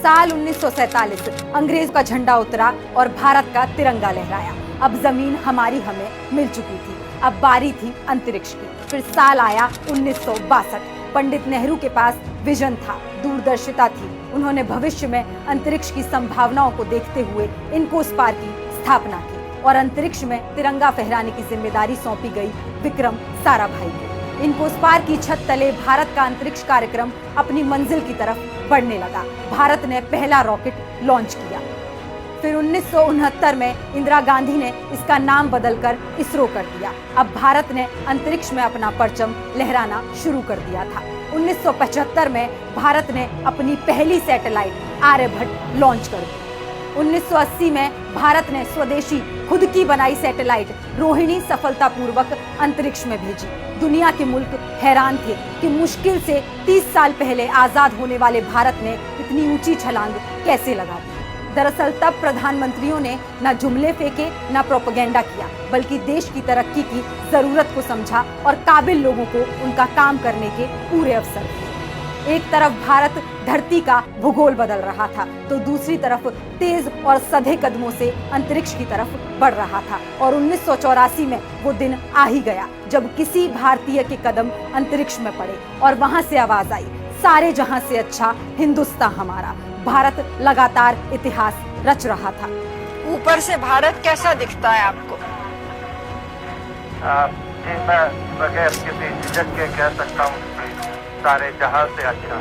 साल 1947 अंग्रेज का झंडा उतरा और भारत का तिरंगा लहराया। अब जमीन हमारी हमें मिल चुकी थी, अब बारी थी अंतरिक्ष की। फिर साल आया 1962। पंडित नेहरू के पास विजन था, दूरदर्शिता थी। उन्होंने भविष्य में अंतरिक्ष की संभावनाओं को देखते हुए इनकोस्पार की स्थापना की और अंतरिक्ष में तिरंगा फहराने की जिम्मेदारी सौंपी गई विक्रम साराभाई को। इनकोस्पार की छत तले भारत का अंतरिक्ष कार्यक्रम अपनी मंजिल की तरफ बढ़ने लगा। भारत ने पहला रॉकेट लॉन्च किया। फिर 1969 में इंदिरा गांधी ने इसका नाम बदलकर इसरो कर दिया। अब भारत ने अंतरिक्ष में अपना परचम लहराना शुरू कर दिया था। 1975 में भारत ने अपनी पहली सैटेलाइट आर्यभट्ट लॉन्च कर दी। 1980 में भारत ने स्वदेशी खुद की बनाई सैटेलाइट रोहिणी सफलतापूर्वक अंतरिक्ष में भेजी। दुनिया के मुल्क हैरान थे कि मुश्किल से 30 साल पहले आजाद होने वाले भारत ने इतनी ऊंची छलांग कैसे लगा दी। दरअसल तब प्रधानमंत्रियों ने न जुमले फेंके न प्रोपेगेंडा किया, बल्कि देश की तरक्की की जरूरत को समझा और काबिल लोगों को उनका काम करने के पूरे अवसर दिए। एक तरफ भारत धरती का भूगोल बदल रहा था, तो दूसरी तरफ तेज और सधे कदमों से अंतरिक्ष की तरफ बढ़ रहा था। और 1984 में वो दिन आ ही गया जब किसी भारतीय के कदम अंतरिक्ष में पड़े और वहां से आवाज आई, सारे जहां से अच्छा हिंदुस्तान हमारा। भारत लगातार इतिहास रच रहा था। ऊपर से भारत कैसा दिखता है आपको? जी मैं बगैर किसी झिझक के कह सकता हूँ सारे जहां से अच्छा।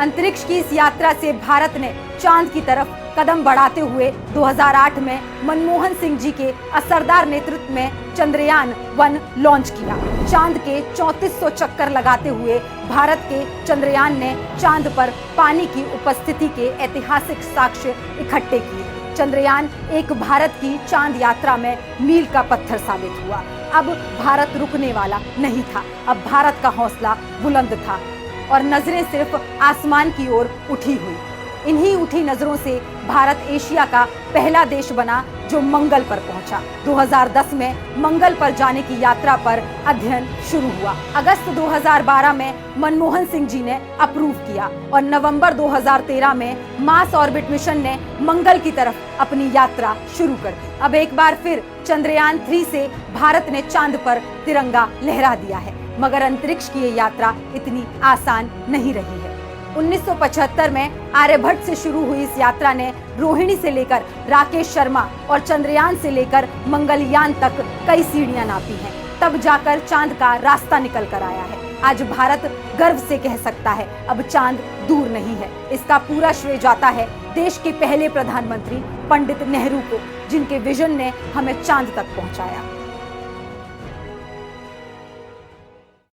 अंतरिक्ष की इस यात्रा से भारत ने चांद की तरफ कदम बढ़ाते हुए 2008 में मनमोहन सिंह जी के असरदार नेतृत्व में चंद्रयान 1 लॉन्च किया। चांद के 3400 चक्कर लगाते हुए भारत के चंद्रयान ने चांद पर पानी की उपस्थिति के ऐतिहासिक साक्ष्य इकट्ठे किए। चंद्रयान एक भारत की चांद यात्रा में मील का पत्थर साबित हुआ। अब भारत रुकने वाला नहीं था, अब भारत का हौसला बुलंद था और नजरें सिर्फ आसमान की ओर उठी हुई। इन्हीं उठी नजरों से भारत एशिया का पहला देश बना जो मंगल पर पहुंचा। 2010 में मंगल पर जाने की यात्रा पर अध्ययन शुरू हुआ। अगस्त 2012 में मनमोहन सिंह जी ने अप्रूव किया और नवंबर 2013 में मार्स ऑर्बिट मिशन ने मंगल की तरफ अपनी यात्रा शुरू कर दी। अब एक बार फिर चंद्रयान 3 से भारत ने चांद पर तिरंगा लहरा दिया है, मगर अंतरिक्ष की ये यात्रा इतनी आसान नहीं रही है। 1975 में आर्यभट्ट से शुरू हुई इस यात्रा ने रोहिणी से लेकर राकेश शर्मा और चंद्रयान से लेकर मंगलयान तक कई सीढ़ियां नापी हैं। तब जाकर चांद का रास्ता निकल कर आया है। आज भारत गर्व से कह सकता है अब चांद दूर नहीं है। इसका पूरा श्रेय जाता है देश के पहले प्रधानमंत्री पंडित नेहरू को, जिनके विजन ने हमें चांद तक पहुंचाया।